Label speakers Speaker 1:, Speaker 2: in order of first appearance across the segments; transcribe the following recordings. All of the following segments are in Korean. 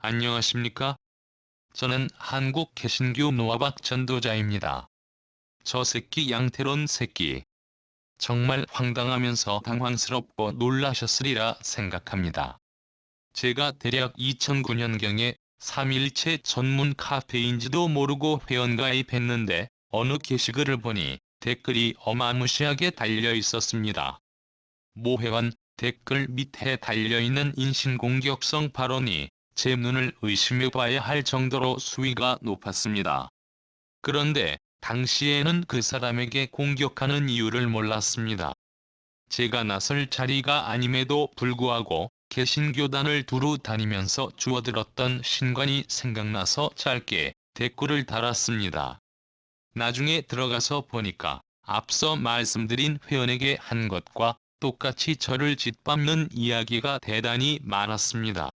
Speaker 1: 안녕하십니까? 저는 한국 개신교 노아박 전도자입니다. 저 새끼 양태론 새끼. 정말 황당하면서 당황스럽고 놀라셨으리라 생각합니다. 제가 대략 2009년경에 3일체 전문 카페인지도 모르고 회원가입했는데 어느 게시글을 보니 댓글이 어마무시하게 달려 있었습니다. 모 회원 댓글 밑에 달려있는 인신공격성 발언이 제 눈을 의심해봐야 할 정도로 수위가 높았습니다. 그런데 당시에는 그 사람에게 공격하는 이유를 몰랐습니다. 제가 나설 자리가 아님에도 불구하고 개신교단을 두루 다니면서 주워들었던 신관이 생각나서 짧게 댓글을 달았습니다. 나중에 들어가서 보니까 앞서 말씀드린 회원에게 한 것과 똑같이 저를 짓밟는 이야기가 대단히 많았습니다.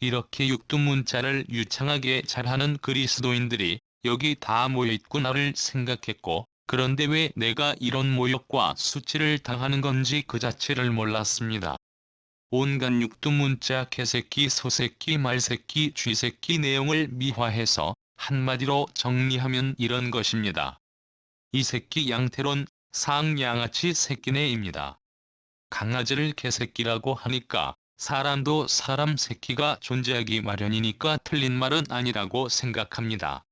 Speaker 1: 이렇게 육두문자를 유창하게 잘하는 그리스도인들이 여기 다 모여있구나를 생각했고, 그런데 왜 내가 이런 모욕과 수치를 당하는 건지 그 자체를 몰랐습니다. 온갖 육두문자 개새끼 소새끼 말새끼 쥐새끼 내용을 미화해서 한마디로 정리하면 이런 것입니다. 이 새끼 양태론 상양아치 새끼네입니다. 강아지를 개새끼라고 하니까 사람도 사람 새끼가 존재하기 마련이니까 틀린 말은 아니라고 생각합니다.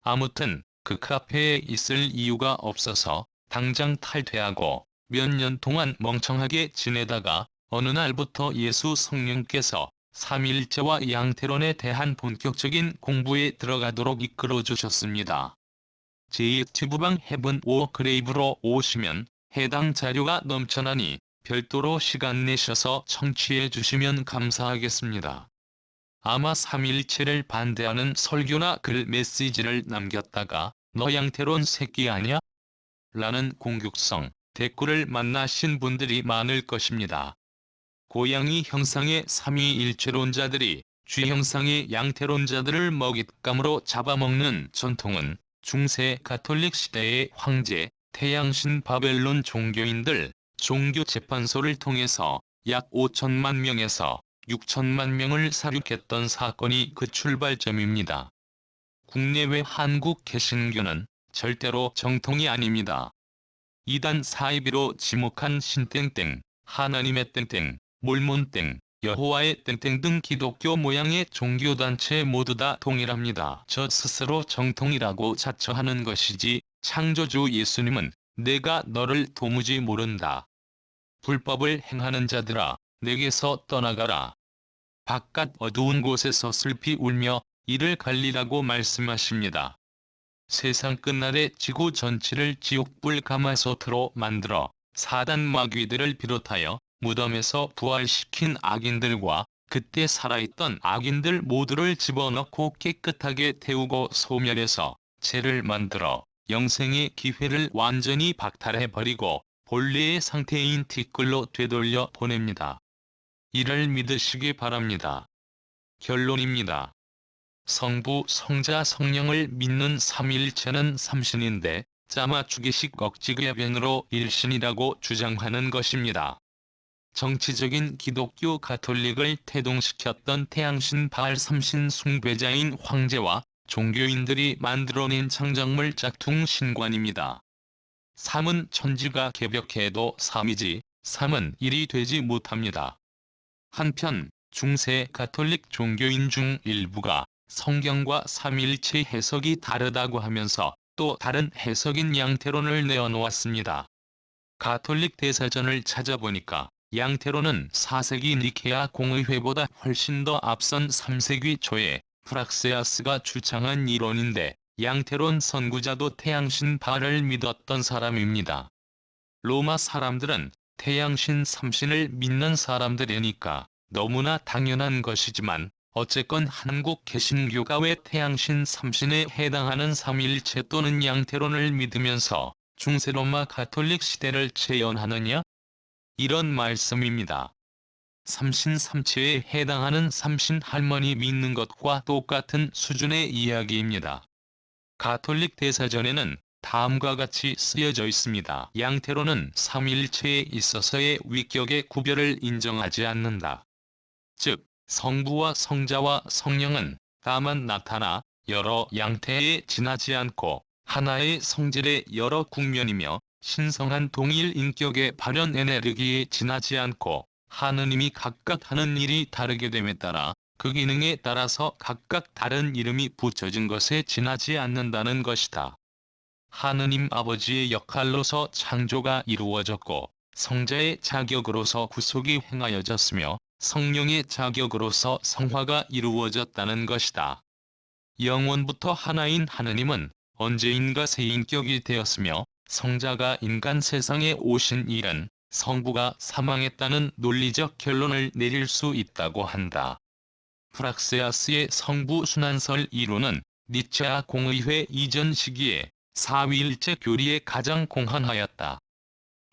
Speaker 1: 아무튼 그 카페에 있을 이유가 없어서 당장 탈퇴하고 몇 년 동안 멍청하게 지내다가 어느 날부터 예수 성령께서 삼위일체와 양태론에 대한 본격적인 공부에 들어가도록 이끌어 주셨습니다. 제 유튜브방 헤븐 오 그레이브로 오시면 해당 자료가 넘쳐나니 별도로 시간 내셔서 청취해 주시면 감사하겠습니다. 아마 삼위일체를 반대하는 설교나 글 메시지를 남겼다가 너 양태론 새끼 아냐? 라는 공격성 댓글을 만나신 분들이 많을 것입니다. 고양이 형상의 삼위일체론자들이 쥐 형상의 양태론자들을 먹잇감으로 잡아먹는 전통은 중세 가톨릭 시대의 황제, 태양신 바벨론 종교인들, 종교재판소를 통해서 약 5천만 명에서 6천만 명을 살육했던 사건이 그 출발점입니다. 국내외 한국 개신교는 절대로 정통이 아닙니다. 이단 사이비로 지목한 신땡땡, 하나님의 땡땡, 몰몬땡, 여호와의 땡땡 등 기독교 모양의 종교단체 모두 다 동일합니다. 저 스스로 정통이라고 자처하는 것이지 창조주 예수님은 내가 너를 도무지 모른다. 불법을 행하는 자들아 내게서 떠나가라. 바깥 어두운 곳에서 슬피 울며 이를 갈리라고 말씀하십니다. 세상 끝날에 지구 전체를 지옥불 가마솥으로 만들어 사단 마귀들을 비롯하여 무덤에서 부활시킨 악인들과 그때 살아있던 악인들 모두를 집어넣고 깨끗하게 태우고 소멸해서 죄를 만들어 영생의 기회를 완전히 박탈해버리고 본래의 상태인 티끌로 되돌려 보냅니다. 이를 믿으시기 바랍니다. 결론입니다. 성부, 성자, 성령을 믿는 삼위일체는 삼신인데 짜맞추기식 억지궤변으로 일신이라고 주장하는 것입니다. 정치적인 기독교 가톨릭을 태동시켰던 태양신 바알 삼신 숭배자인 황제와 종교인들이 만들어낸 창작물 짝퉁 신관입니다. 삼은 천지가 개벽해도 삼이지 삼은 일이 되지 못합니다. 한편 중세 가톨릭 종교인 중 일부가 성경과 삼위일체 해석이 다르다고 하면서 또 다른 해석인 양태론을 내어놓았습니다. 가톨릭 대사전을 찾아보니까 양태론은 4세기 니케아 공의회보다 훨씬 더 앞선 3세기 초에 프락세아스가 주창한 이론인데 양태론 선구자도 태양신 바알을 믿었던 사람입니다. 로마 사람들은 태양신 삼신을 믿는 사람들이니까 너무나 당연한 것이지만 어쨌건 한국 개신교가 왜 태양신 삼신에 해당하는 삼위일체 또는 양태론을 믿으면서 중세로마 가톨릭 시대를 재현하느냐? 이런 말씀입니다. 삼신 삼체에 해당하는 삼신 할머니 믿는 것과 똑같은 수준의 이야기입니다. 가톨릭 대사전에는 다음과 같이 쓰여져 있습니다. 양태론은 삼위일체에 있어서의 위격의 구별을 인정하지 않는다. 즉 성부와 성자와 성령은 다만 나타나 여러 양태에 지나지 않고 하나의 성질의 여러 국면이며 신성한 동일 인격의 발현 에네르기에 지나지 않고 하느님이 각각 하는 일이 다르게 됨에 따라 그 기능에 따라서 각각 다른 이름이 붙여진 것에 지나지 않는다는 것이다. 하느님 아버지의 역할로서 창조가 이루어졌고 성자의 자격으로서 구속이 행하여졌으며 성령의 자격으로서 성화가 이루어졌다는 것이다. 영원부터 하나인 하느님은 언제인가 새 인격이 되었으며 성자가 인간 세상에 오신 일은 성부가 사망했다는 논리적 결론을 내릴 수 있다고 한다. 프락세아스의 성부 순환설 이론은 니체아 공의회 이전 시기에 사위일체 교리에 가장 공헌하였다.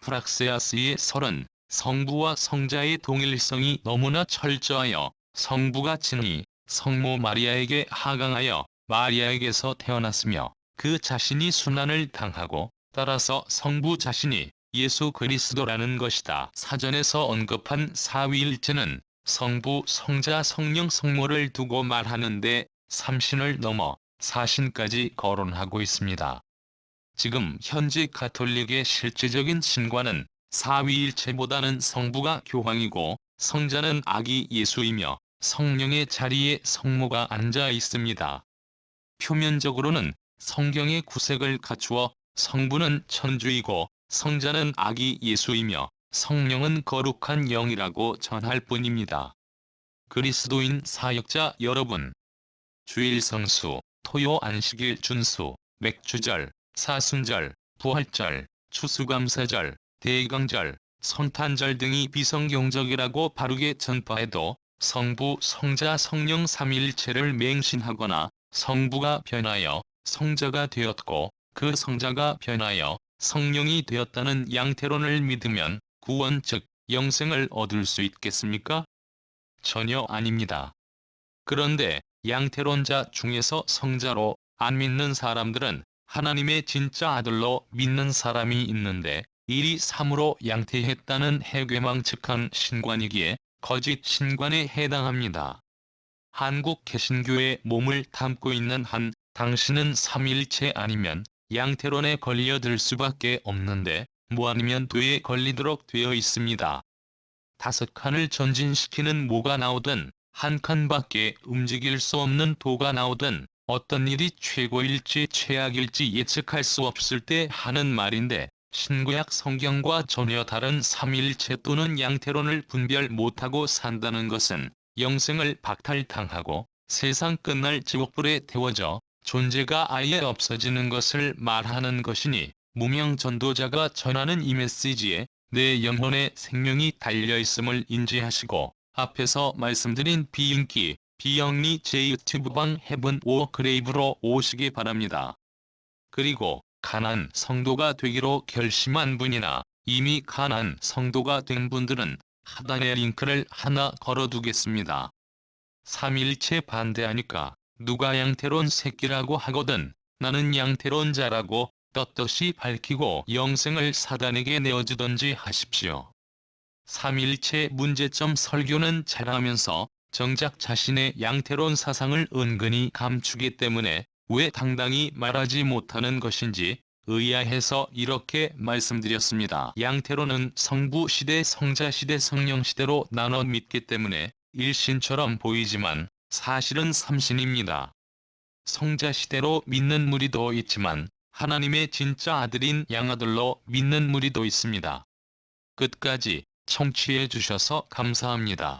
Speaker 1: 프락세아스의 설은 성부와 성자의 동일성이 너무나 철저하여 성부가 친히 성모 마리아에게 하강하여 마리아에게서 태어났으며 그 자신이 순환을 당하고 따라서 성부 자신이 예수 그리스도라는 것이다. 사전에서 언급한 사위일체는 성부, 성자, 성령, 성모를 두고 말하는데 삼신을 넘어 사신까지 거론하고 있습니다. 지금 현재 가톨릭의 실제적인 신과는 사위일체보다는 성부가 교황이고 성자는 아기 예수이며 성령의 자리에 성모가 앉아 있습니다. 표면적으로는 성경의 구색을 갖추어 성부는 천주이고 성자는 아기 예수이며 성령은 거룩한 영이라고 전할 뿐입니다. 그리스도인 사역자 여러분, 주일 성수, 토요 안식일 준수, 맥주절, 사순절, 부활절, 추수감사절, 대강절, 성탄절 등이 비성경적이라고 바르게 전파해도 성부, 성자, 성령 삼위일체를 맹신하거나 성부가 변하여 성자가 되었고 그 성자가 변하여 성령이 되었다는 양태론을 믿으면 구원 즉 영생을 얻을 수 있겠습니까? 전혀 아닙니다. 그런데 양태론자 중에서 성자로 안 믿는 사람들은 하나님의 진짜 아들로 믿는 사람이 있는데 이리 참으로 양태했다는 해괴망측한 신관이기에 거짓 신관에 해당합니다. 한국 개신교의 몸을 담고 있는 한 당신은 삼위일체 아니면 양태론에 걸려들 수밖에 없는데 뭐 아니면 되에 걸리도록 되어 있습니다. 5칸을 전진시키는 모가 나오든 한 칸밖에 움직일 수 없는 도가 나오든 어떤 일이 최고일지 최악일지 예측할 수 없을 때 하는 말인데 신구약 성경과 전혀 다른 삼위일체 또는 양태론을 분별 못하고 산다는 것은 영생을 박탈당하고 세상 끝날 지옥불에 태워져 존재가 아예 없어지는 것을 말하는 것이니 무명 전도자가 전하는 이 메시지에 내 영혼의 생명이 달려있음을 인지하시고 앞에서 말씀드린 비인기, 비영리 제 유튜브방 헤븐 오 그레이브로 오시기 바랍니다. 그리고 가난 성도가 되기로 결심한 분이나 이미 가난 성도가 된 분들은 하단에 링크를 하나 걸어두겠습니다. 삼일체 반대하니까 누가 양태론 새끼라고 하거든 나는 양태론자라고 떳떳이 밝히고 영생을 사단에게 내어주던지 하십시오. 삼일체 문제점 설교는 잘하면서 정작 자신의 양태론 사상을 은근히 감추기 때문에 왜 당당히 말하지 못하는 것인지 의아해서 이렇게 말씀드렸습니다. 양태론은 성부시대, 성자시대, 성령시대로 나눠 믿기 때문에 일신처럼 보이지만 사실은 삼신입니다. 성자시대로 믿는 무리도 있지만 하나님의 진짜 아들인 양아들로 믿는 무리도 있습니다. 끝까지 청취해 주셔서 감사합니다.